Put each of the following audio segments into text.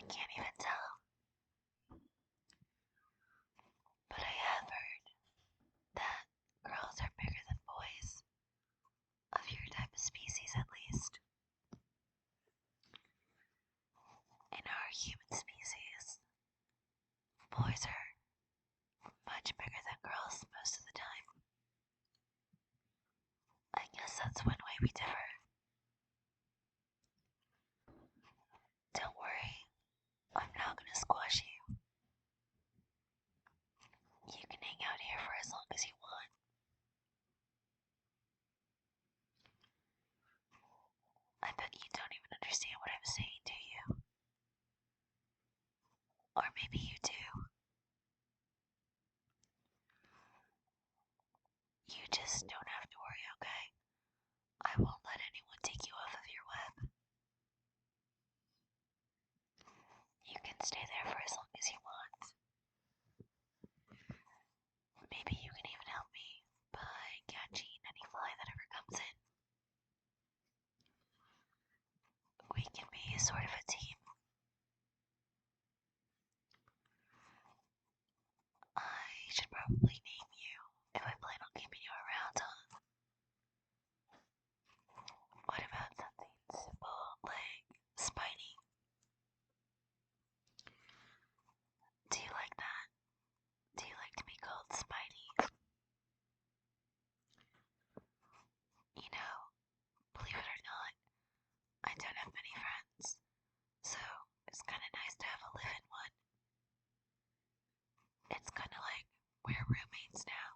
can't even tell. But I have heard that girls are bigger than boys, of your type of species at least. In our human species, boys are much bigger than girls most of the time. I guess that's one way we differ. Don't worry, I'm not gonna squash you. You can hang out here for as long as you want. I bet you don't even understand what I'm saying, do you? Or maybe you do. You just don't have to worry, okay? I won't let anyone take you off of your web. You can stay there for as long as you want. Maybe you can even help me by catching any fly that ever comes in. We can be sort of a team. I should probably name you if I plan on keeping you around, huh? What about something simple like Spidey? Do you like that? Do you like to be called Spidey? You know, believe it or not, I don't have many friends, so it's kind of nice to have a live-in one. It's kind of like we're roommates now.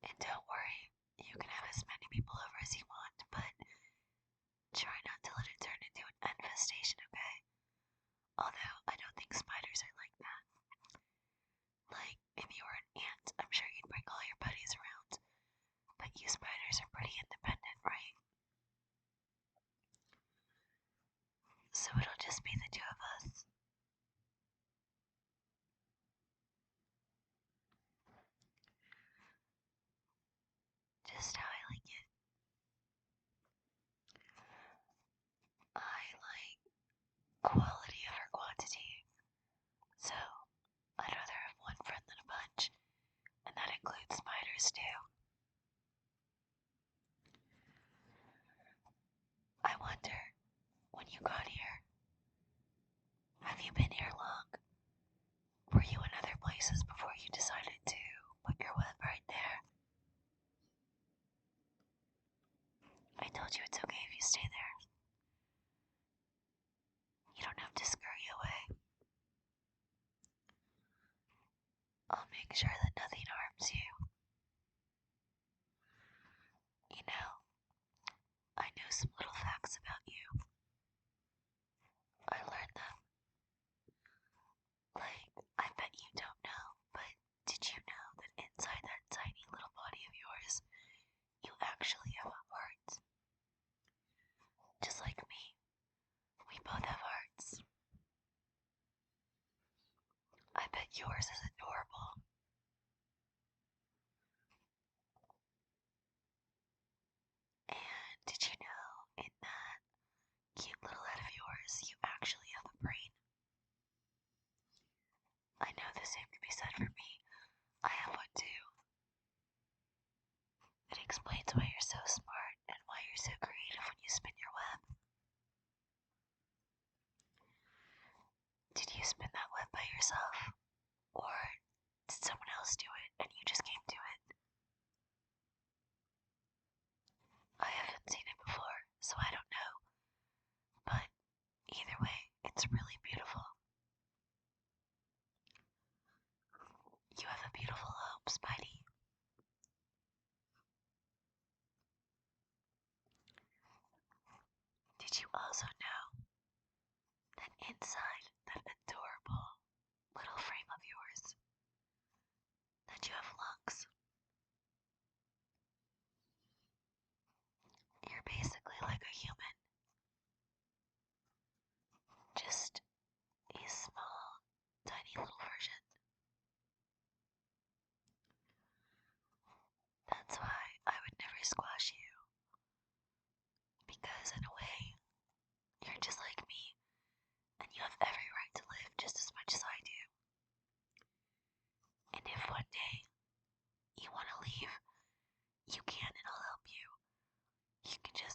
And don't worry, you can have as many people over as you want, but try not to let it turn into an infestation, okay? Although I don't think spiders are like that. Like, if you were an ant, I'm sure you'd bring all your buddies around. But you spiders are pretty independent, right? So it'll just be the two of us. Just how I like it. I like quality over quantity. So I'd rather have one friend than a bunch, and that includes spiders too. I wonder, when you got here, have you been here long? Were you in other places before you decided to put your web right there? I told you it's okay if you stay there. You don't have to scurry away. I'll make sure that nothing harms you. You know, I know some little facts about you. I learned them. Like, I bet you don't know, but did you know that inside that tiny little body of yours, you actually have a heart? Just like me, we both have hearts. I bet yours is adorable. And did you know in that cute little head of yours, you actually have a brain? I know the same can be said for me. I have one too. It explains why you're so smart and why you're so creative when you spin your web. Did you spin that web by yourself? Or did someone else do it and you just came to it? I haven't seen it before, so I don't know. But either way, it's really beautiful. You have a beautiful home, Spidey. Did you also know that inside that adorable little frame of yours, that you have lungs? You're basically like a human, just a small, tiny little version. That's why I would never squash you, because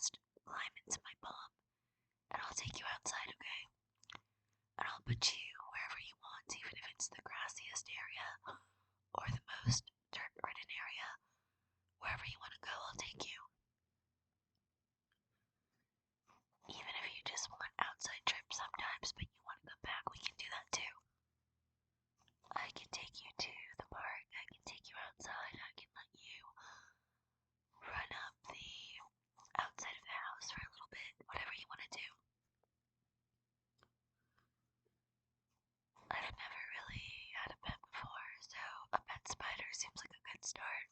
just climb into my palm, and I'll take you outside, okay? And I'll put you wherever you want, even if it's the grassiest area or the most dirt-ridden area. Wherever you want to go, I'll take you. Even if you just want outside trips sometimes, but you want to come back, we can do that too. I can take you to the park, I can take you outside, I can let you run up the outside of the house for a little bit, whatever you want to do. I've never really had a pet before, so a pet spider seems like a good start.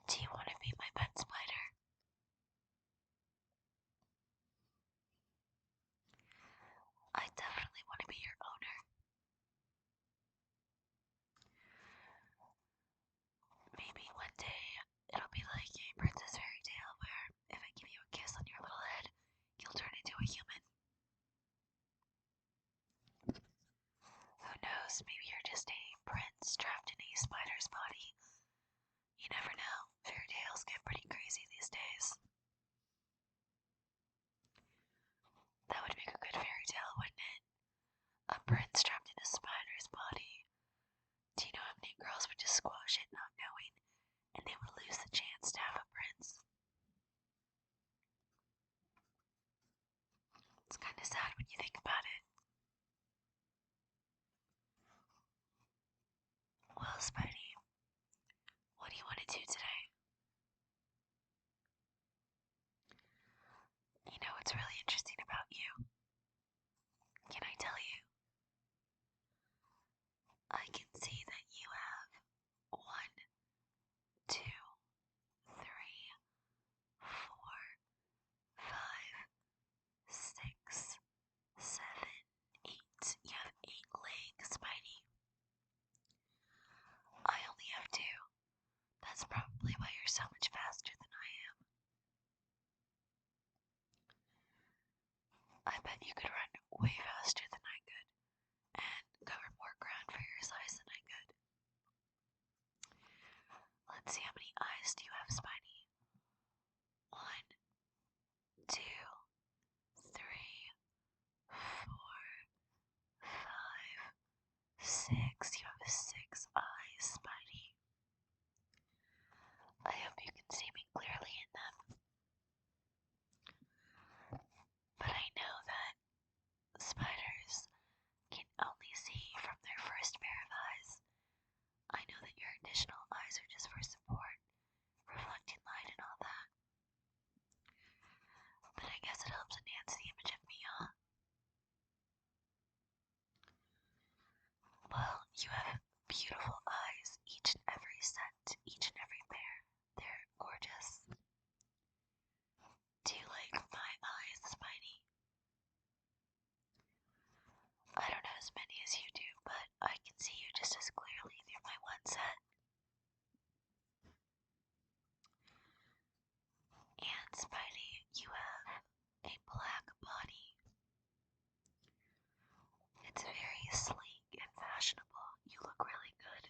Do you want to be my pet spider? I definitely want to be your owner. Maybe one day it'll be like a princess fairy tale where if I give you a kiss on your little head, you'll turn into a human. Who knows, maybe you're just a prince trapped in a spider's body. You never know, fairy tales get pretty crazy these days. That would make a good fairy tale, wouldn't it? A prince trapped in a spider's body. Do you know how many girls would just squash it not knowing, and they would lose the chance to have a prince? It's kind of sad when you think about it. Well, Spidey, what do you want to do today? You know what's really interesting about you? Can I tell you? I can see that you have 1, 2, 3, 4, 5, 6, 7, 8. You have 8 legs, Spidey. I only have 2. That's probably why you're so much faster than I am. I bet you could run way faster than I could, and cover more ground for your size than I could. Let's see, how many eyes do you have, Spidey? 1, 2, 3, 4, 5, 6. You have 6 eyes, Spidey. I hope you can see me clearly in them. But I know that spiders can only see from their first pair of eyes. I know that your additional eyes are just for support, reflecting light and all that. But I guess it helps enhance the image of me, huh? Well, you have beautiful eyes, each and every set, each and every pair. They're gorgeous. Do you like my eyes, Spidey? I don't have as many as you do, but I can see you just as clearly through my one set. And Spidey, you have a black body. It's very sleek and fashionable. You look really good.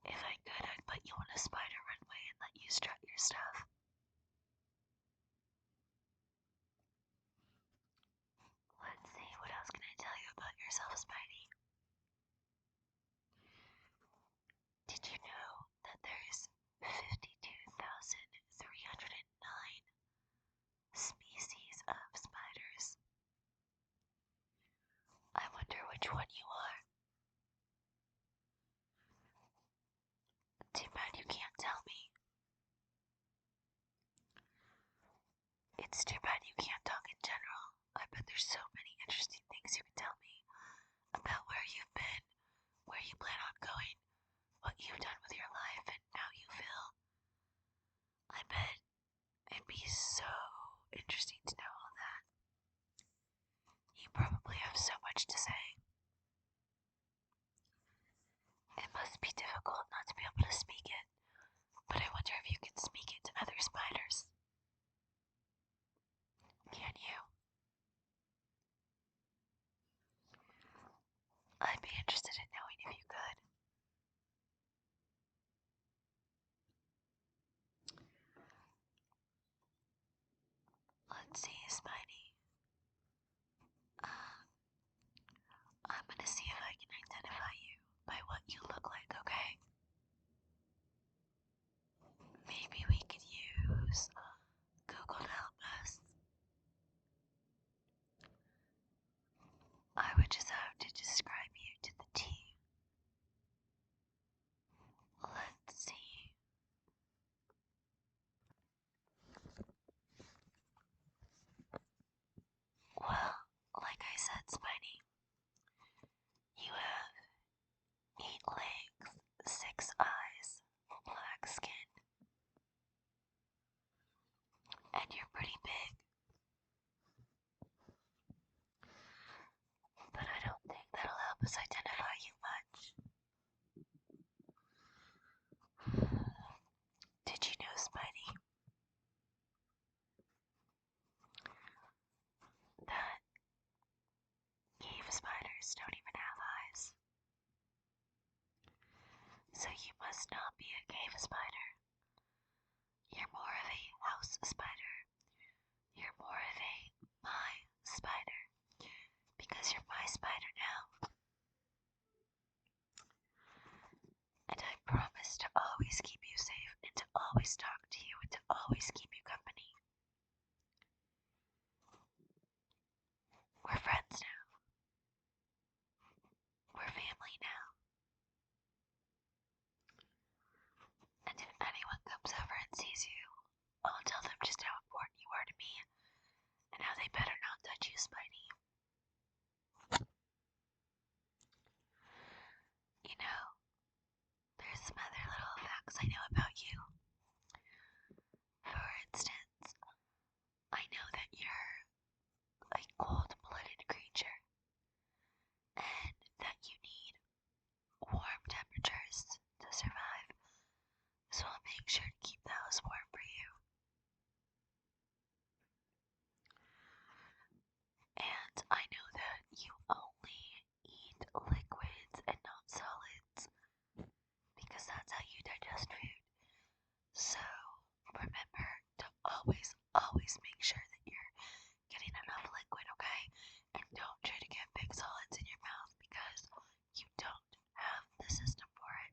If I could, I'd put you on a spider runway and let you strut your stuff. Let's see, what else can I tell you about yourself, Spidey? Did you know that there's 52,309 species of spiders? I wonder which one you are. Too bad you can't tell me. It's too bad you can't talk in general. I bet there's so many interesting things you can tell me about where you've been, where you plan on going, what you've done with your life, and how you feel. I bet it'd be so interesting to know all that. You probably have so much to say. It must be difficult not to be able to speak it, but I wonder if you can speak it to other spiders. Can you? I'd be interested in knowing if you could. spider. You're more of a house spider. You're more of a my spider. Because you're my spider now. And I promise to always keep you safe and to always talk to you and to always keep you company. We're friends now. We're family now. And if anyone comes over and sees you, I'll tell them just how important you are to me and how they better not touch you, Spidey. You know, there's some other little facts I know about you. For instance, I know that you're a cold-blooded creature and that you need warm temperatures to survive. So I'll make sure to keep the house warm for you. And I know that you only eat liquids and not solids because that's how you digest food. So remember to always make sure that you're getting enough liquid, okay? And don't try to get big solids in your mouth because you don't have the system for it.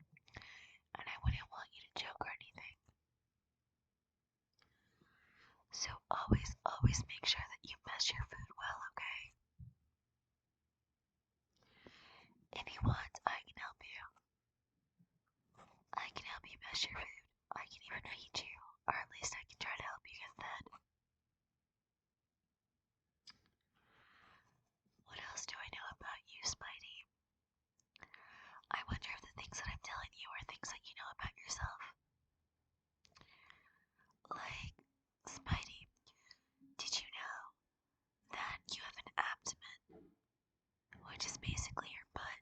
And I wouldn't want you to choke or anything. So always make sure that you mess your food well, okay? If you want, I can help you. I can help you mess your food. I can even feed you, or at least I can try to help you get fed. What else do I know about you, Spidey? I wonder if the things that I'm telling you are things that you know about yourself. Like, Spidey, did you know that you have an abdomen, which is basically your butt?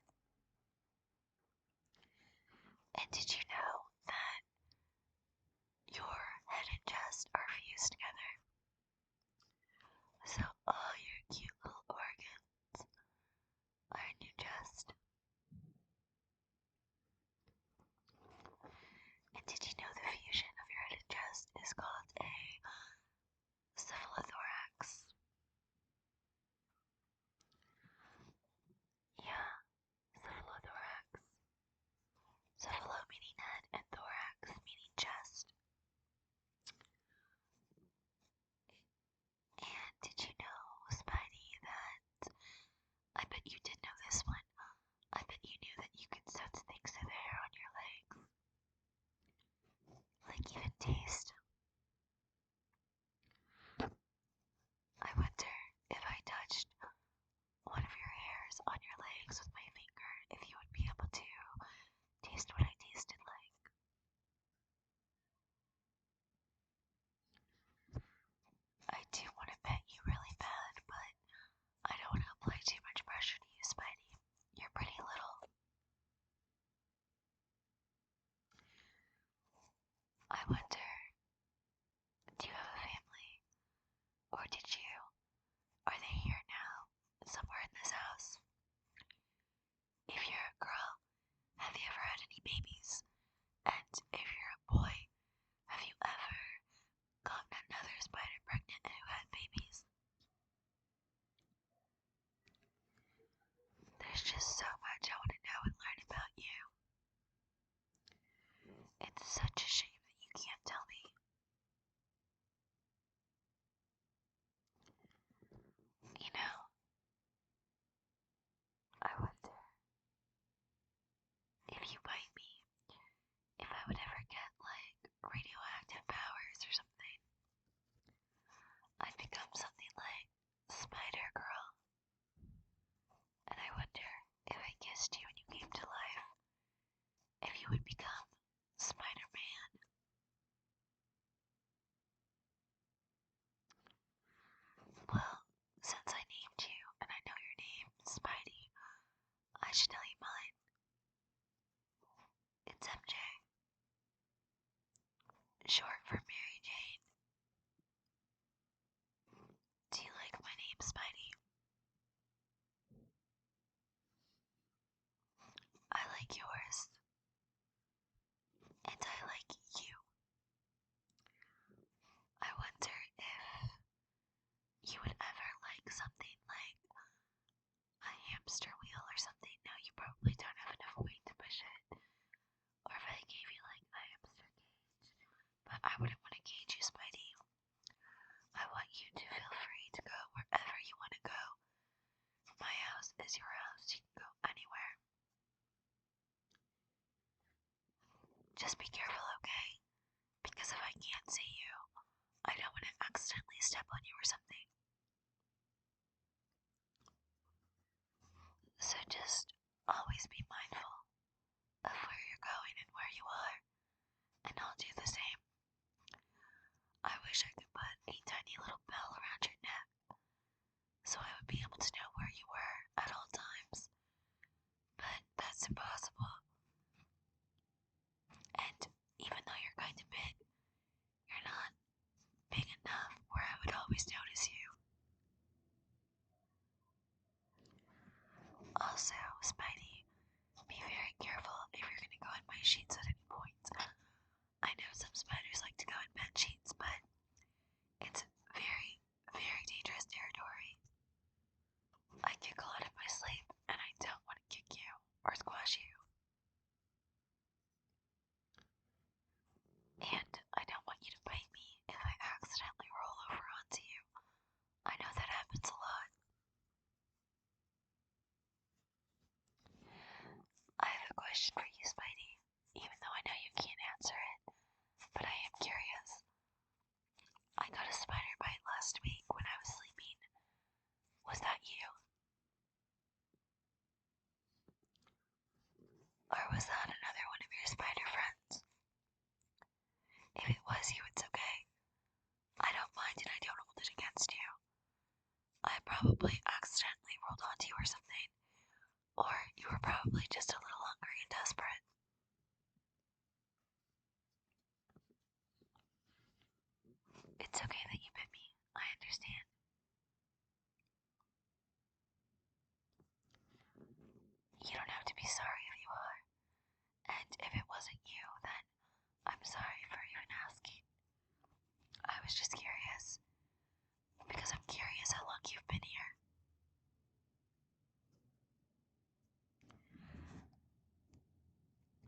And did you know that your head and chest are fused together? So all your cute little organs are in your chest. And did you know the fusion of your head and chest is called a cephalothorax? Yeah, cephalothorax. Cephalo meaning head and thorax meaning chest. And did you know, Spidey, that I bet you did know this one. I bet you knew that you could sense things through the hair on your legs. Like even taste. I wonder if I touched one of your hairs on your legs with my finger, if you would be able to taste what I tasted like. I do want to pet you really bad, but I don't want to apply too much pressure to you, Spidey. You're pretty little. I wonder, do you have a family? Or did you? Are they here now? Somewhere in this house? If you're a girl, have you ever had any babies? And if you're a boy, have you ever gotten another spider pregnant who had babies? There's just so much I want to know and learn about you. It's such a shame that you can't tell me. You know, I wonder if you bite me, if I would ever get like radioactive powers or something. I'd become something like Spider Girl. And I wonder if I kissed you and you came to life, if you would become Spider-Man. Well, since I named you and I know your name, Spidey, I should tell you mine. Just be careful, okay? Because if I can't see you, I don't want to accidentally step on you or something. So just always be mindful of where you're going and where you are, and I'll do the same. I wish I could put a tiny little bell around your neck so I would be able to know where you were at all times, but that's impossible. And even though you're kind of big, you're not big enough where I would always notice you. Also, Spidey, be very careful if you're gonna go in my sheets at any point. I know some spiders like to go in bed sheets, but it's very, very dangerous territory. I kick a lot in my sleep, and I don't want to kick you or squash you. And I don't want you to bite me if I accidentally roll over onto you. I know that happens a lot. I have a question for you, Spidey, even though I know you can't answer it, but I am curious. I got a spider bite last week when I was sleeping. Was that you? Or was that another one of your spider friends? If it was you, it's okay. I don't mind and I don't hold it against you. I probably accidentally rolled onto you or something. Or you were probably just a little hungry and desperate. It's okay that you bit me. I understand. You don't have to be sorry if you are. And if it wasn't you, then I'm sorry for even asking. I was just curious. Because I'm curious how long you've been here.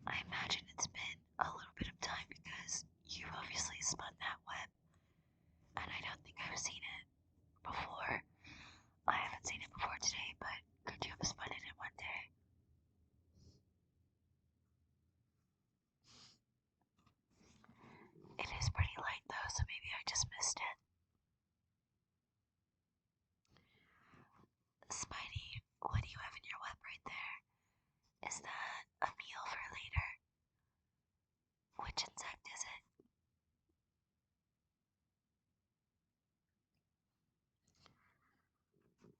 I imagine it's been a little bit of time because you've obviously spun that web. And I don't think I've seen it before. I haven't seen it before today, but could you have spun it in one day? It is pretty light though, so maybe I just missed it. Spidey, what do you have in your web right there? Is that a meal for later? Which insect is it?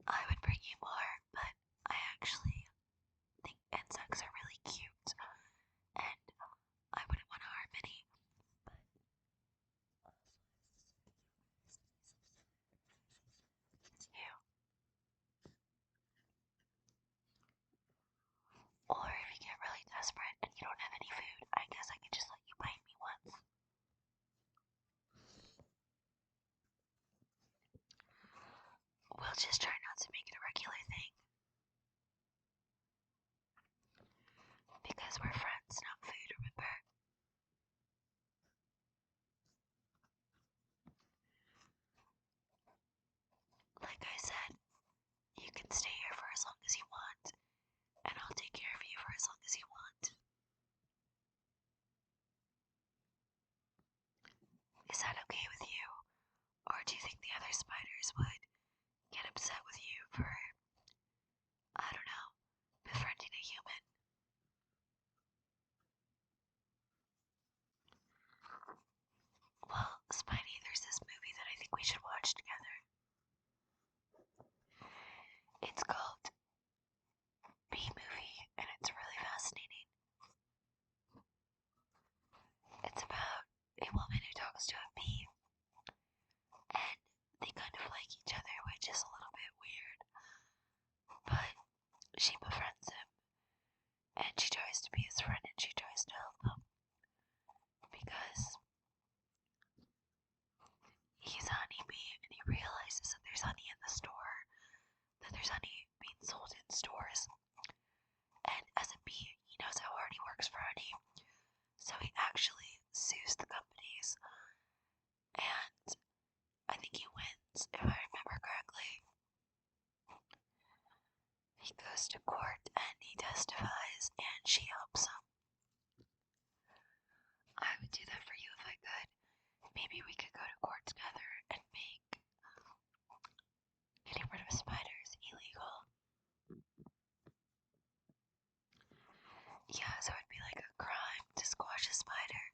I would bring you more, but I actually think insects are really cute, and I wouldn't want to harm any. But it's you. Or if you get really desperate and you don't have any food, I guess I could just let you bite me once. We'll just try not to make it a regular thing. Because we're friends, not food, remember? Like I said, you can stay here for as long as you want, and I'll take care of you for as long as you want. Is that okay with you? Or do you think the other spiders would get upset with you for, I don't know, befriending a human? Well, Spidey, there's this movie that I think we should watch together. It's called Bee Movie, and it's really fascinating. It's about a woman who talks to a bee, and they kind of like each other, which is a little bit weird. But she befriends him, and she tries to be his friend, and she tries to help him because he's a honeybee, and he realizes that there's honey in the store, that there's honey being sold in stores. And as a bee, he knows how hard he works for honey, so he actually sues the companies, and I think he wins, if I remember correctly. He goes to court and he testifies, and she helps him. Yeah, so it'd be like a crime to squash a spider.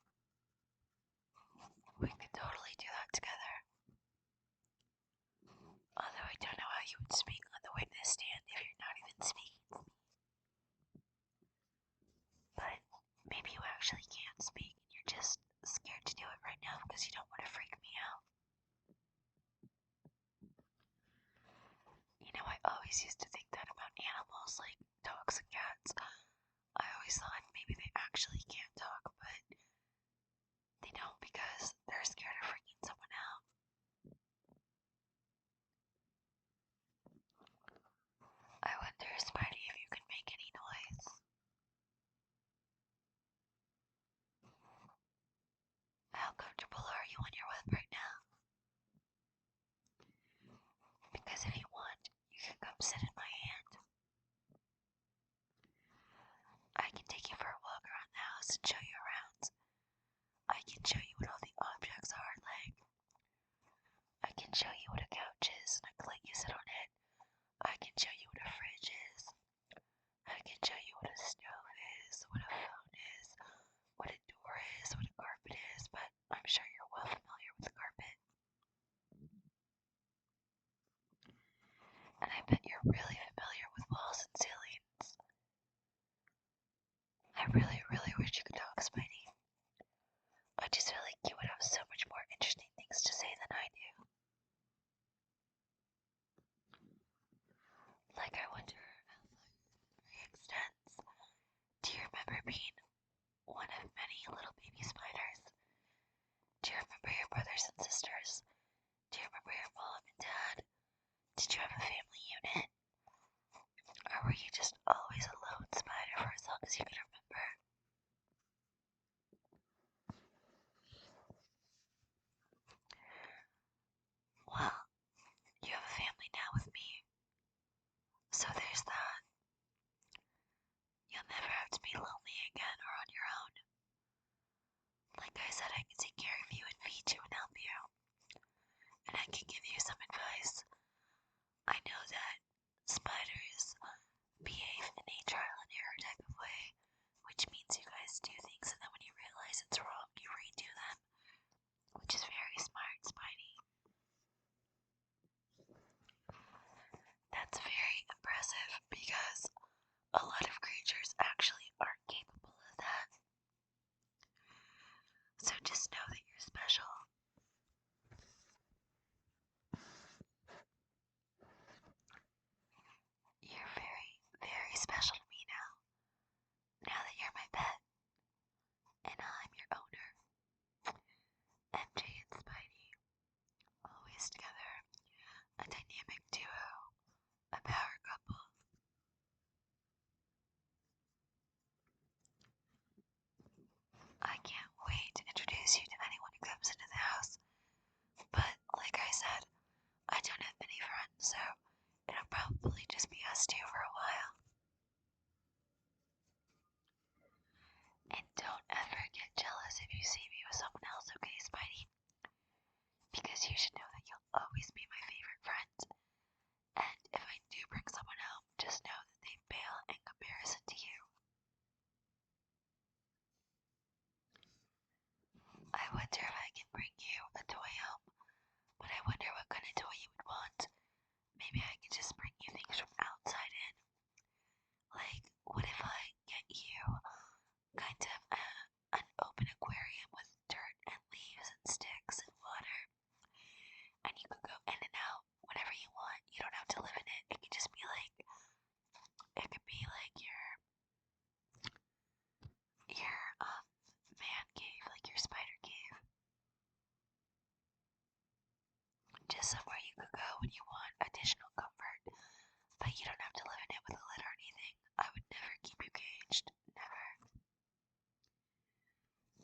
We could totally do that together. Although I don't know how you would speak on the witness stand if you're not even speaking to me. But maybe you actually can't speak and you're just scared to do it right now because you don't want to freak me out. You know, I always used to think that about animals like dogs and cats. I always thought maybe they actually can't talk, but they don't because they're scared of freaking someone out. I wonder, Spidey, if you can make any noise. How comfortable are you on your web right now? Because if you want, you can come sit in my hand. I can take you for a walk around the house and show you around. I can show you what all the objects are like. I can show you what a couch is and I can let you sit on it. I can show you what a fridge is. I can show you what a stove is, what a phone is, what a door is, what a carpet is, but I'm sure you're well familiar with the carpet. And I bet you're really familiar with walls and ceilings. I really, really wish you could talk, Spidey. I just feel like you would have so much more interesting things to say than I do. Like, I wonder how far it extends. Do you remember being one of many little baby spiders? Do you remember your brothers and sisters? Do you remember your mom and dad? Did you have a family unit? Or were you just always a lone spider for as long as you could remember? Well, you have a family now with me. So there's that. You'll never have to be lonely again or on your own. Like I said, I can take care of you and feed you and help you. And I can give you some advice. I know that spiders behave in a trial and error type of way, which means you guys do things and then when you realize it's wrong, you redo them, which is very smart, Spidey. That's very impressive because a lot of creatures actually aren't capable of that. So just know that you're special. You're very, very special to me now. Now that you're my pet, and I'm your owner. MJ and Spidey, always together, a dynamic duo, a power couple. I can't wait to introduce you to anyone who comes into the house. But, like I said, I don't have many friends, so it'll probably just be us two for a while. And don't ever get jealous if you see me with someone else, okay, Spidey? Because you should know that you'll always be my favorite friend. And if I do bring someone home, just know that they pale in comparison to you. I wonder if I can bring you a toy home, but I wonder what kind of toy you would want. Maybe I could just bring you things from outside in. Like, what if I get you kind of an open aquarium with dirt and leaves and sticks and water, and you could go in and out whenever you want. You don't have to live in it. It could just be like, it could be like your man cave, like your spider cave. Just somewhere you could go when you want additional comfort, but you don't have to live in it with a lid or anything. I would never keep you caged. Never.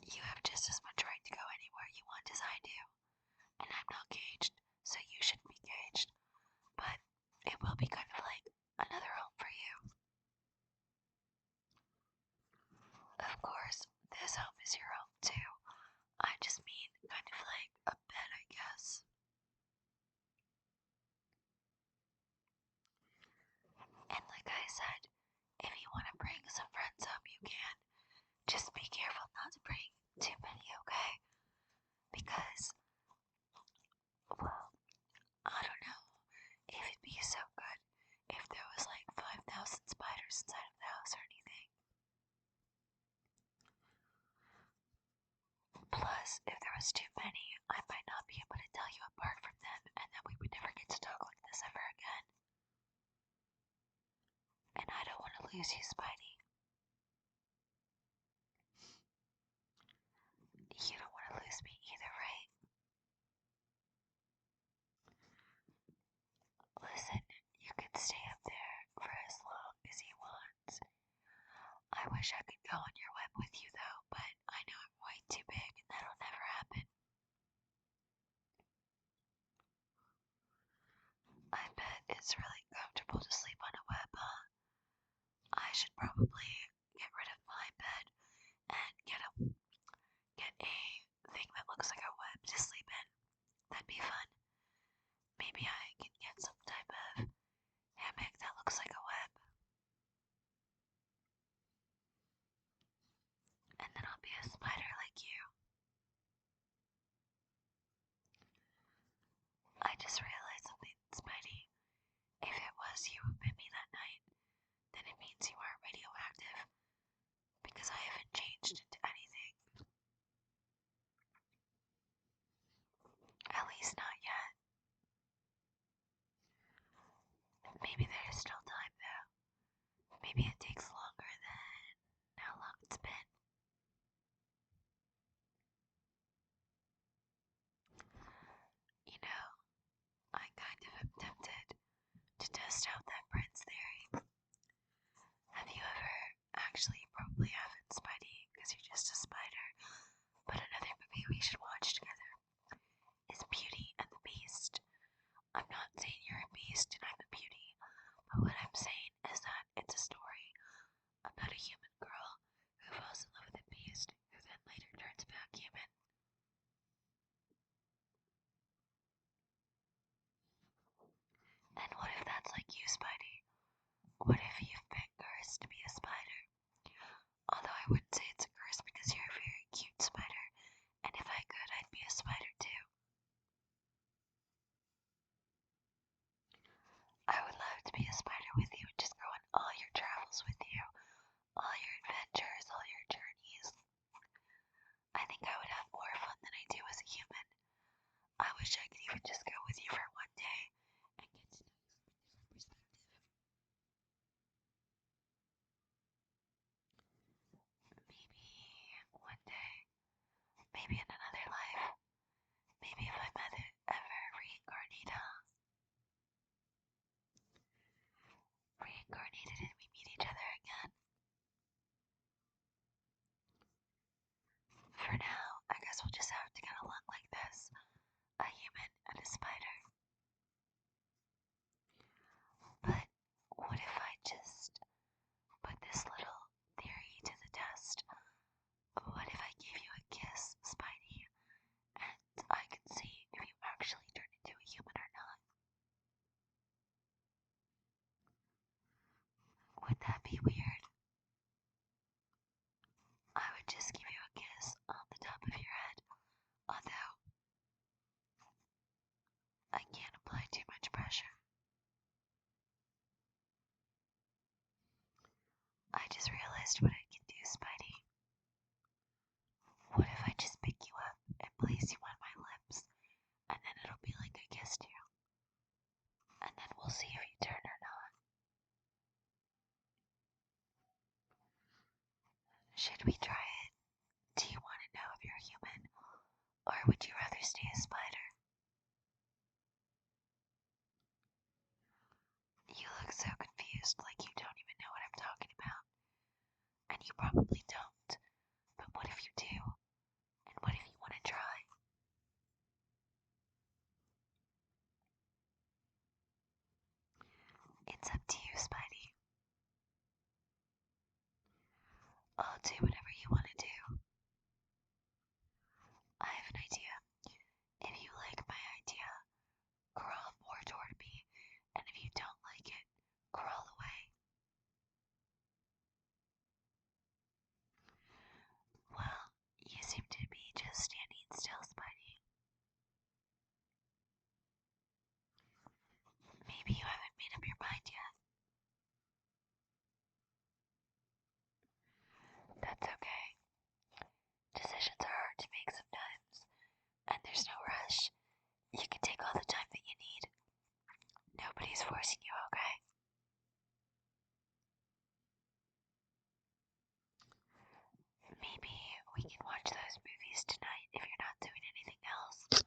You have just as much right to go anywhere you want as I do. And I'm not caged, so you shouldn't be caged. But it will be kind of like another home for you. Of course, this home is your home too. I just mean kind of like a bed, I guess. And like I said, if you want to bring some friends up, you can. because if there was too many, I might not be able to tell you apart from them, and then we would never get to talk like this ever again. And I don't want to lose you, Spidey. You don't want to lose me either, right? Listen, you can stay up there for as long as you want. I wish I could go on your web with you though, but I know I'm way too big and that'll never happen. I bet it's really comfortable to sleep on a web, huh? I should probably get rid of my bed and get a thing that looks like a web to sleep in. That'd be fun. Maybe I can get some type of hammock that looks like a web. And then I'll be a spider like you. I just realized something, Spidey. If it was you who bit me that night, then it means you aren't radioactive. Because I haven't changed into anything. At least not yet. Maybe there's still time though. Maybe it takes longer than how long it's been. You know, I kind of am tempted to test out that Prince theory. Have you ever, actually you probably haven't, Spidey, because you're just a spider, but another movie we should watch together is Beauty and the Beast. I'm not saying you're a beast and I'm a beauty, but what I'm saying is that it's a story about a human girl who falls in love with a beast who then later turns back human. And what if that's like you, Spidey? What if you've been cursed to be a spider? Although I wouldn't say it's a curse because you're a very cute spider, and if I could, I'd be a spider too. I would love to be a spider with you and just go on all your travels with you, all your adventures, all your journeys. I think I would have more fun than I do as a human. I wish I could even just go with you for one day and get to know you from a different perspective. Maybe one day, maybe in another life, maybe if I'm ever reincarnated and we meet each other again. For now, I guess we'll just have to get along like this, a human and a spider. But what if I just put this little theory to the test? What if I gave you a kiss, Spidey, and I could see if you actually turn into a human or not? Would that be weird? I would just give you a kiss on the top of your head, although I can't apply too much pressure. I just realized what I can do, Spidey. What if I just pick you up and place you on my lips, and then it'll be like I kissed you, and then we'll see if you turn or not. Should we try it? Do you want to know if you're human, or would you rather stay a spider? You look so confused, like you don't even know what I'm talking about. And you probably don't. But what if you do? And what if you want to try? It's up to you, Spidey. I'll do whatever you want to do. I have an idea. If you like my idea, crawl more toward me. And if you don't like it, crawl away. Well, you seem to be just standing still, Spidey. Maybe you haven't made up your mind yet. That's We can watch those movies tonight if you're not doing anything else.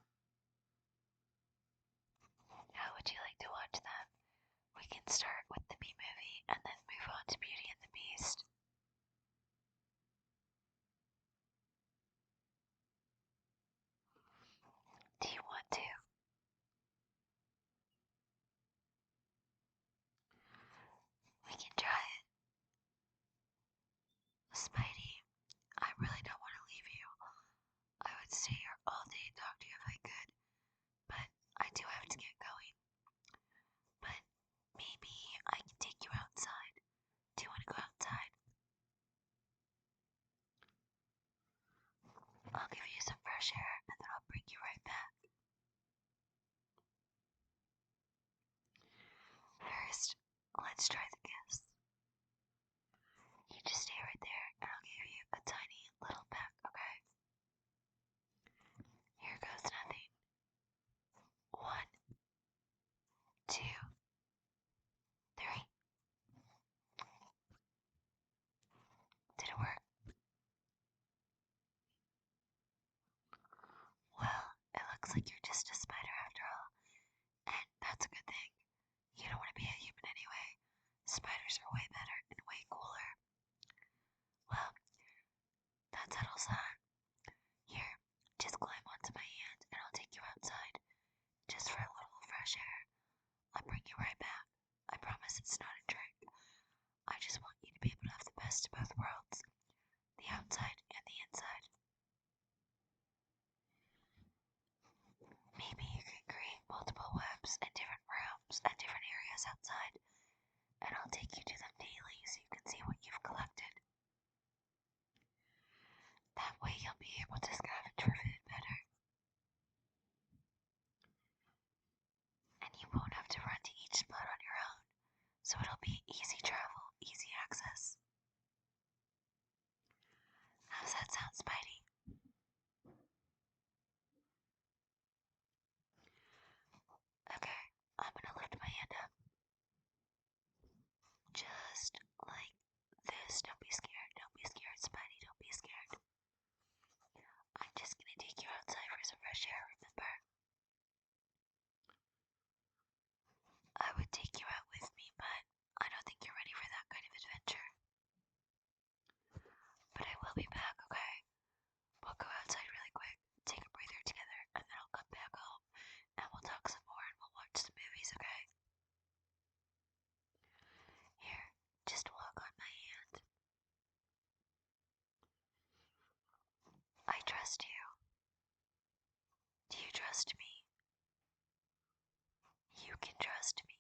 How would you like to watch them? We can start with the B movie and then move on to Beauty and the Beast. Do you want to? We can try it. Spidey, I really don't want to leave you. I would stay here all day and talk to you if I could, but I do have to get going. But maybe I can take you outside. Do you want to go outside? I'll give you some fresh air and then I'll bring you right back. First, let's try the kiss. You just stay right there and I'll give you a tiny little peck, okay? Here goes nothing. 1, 2, 3. Did it work? Well, it looks like you're just a spider after all, and that's a good thing. You don't want to be a human anyway. Spiders are way better and way cooler. Well, that settles that. Here, just climb onto my hand and I'll take you outside, just for a little fresh air. I'll bring you right back. I promise it's not a trick. I just want you to be able to have the best of both worlds, the outside and the inside. Maybe you can create multiple webs in different rooms and different areas outside, and I'll take you to them daily so you can see what you've collected. That way you'll be able to scavenge for food better. And you won't have to run to each spot on your own, so it'll be easy travel, easy access. How's that sound, Spidey? Okay, I'm gonna lift my hand up. Just like this. Don't be scared. Don't be scared, Spidey. Don't be scared. I'm just gonna take you outside for some fresh air, remember? I would take you out with me, but I don't think you're ready for that kind of adventure. But I will be back, okay? We'll go outside really quick, take a breather together, and then I'll come back home, and we'll talk some more and we'll watch some movies, okay? Here, just walk on my hand. I trust you. Do you trust me? You can trust me.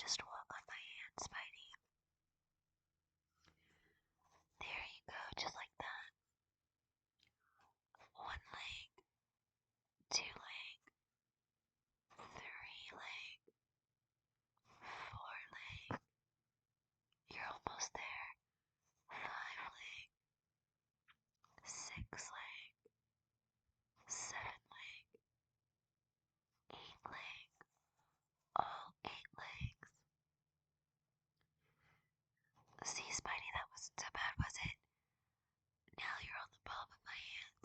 Just walk on my hand, Spidey. There you go, just like that. 1 leg, 2 leg, 3 leg, 4 leg. You're almost there. 5 leg, 6 leg, 7 leg, 8 leg. All 8 legs. See, Spidey, that wasn't so bad, was it? Now you're on the palm of my hand.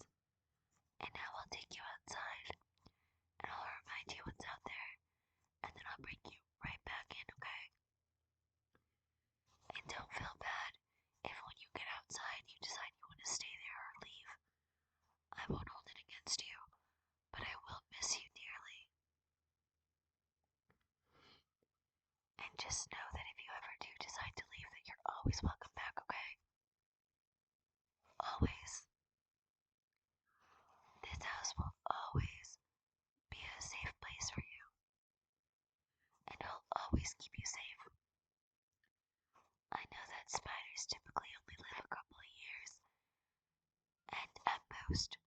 And now I'll take you outside. And I'll remind you what's out there. And then I'll bring you right back in, okay? And don't feel bad if when you get outside you decide you want to stay there or leave. I won't hold it against you, but I will miss you dearly. And just know that if you ever do decide to leave, that you're always welcome back, okay? Always. This house will always be a safe place for you. And I'll always keep you safe. I know that spiders typically only live a couple of years, and at most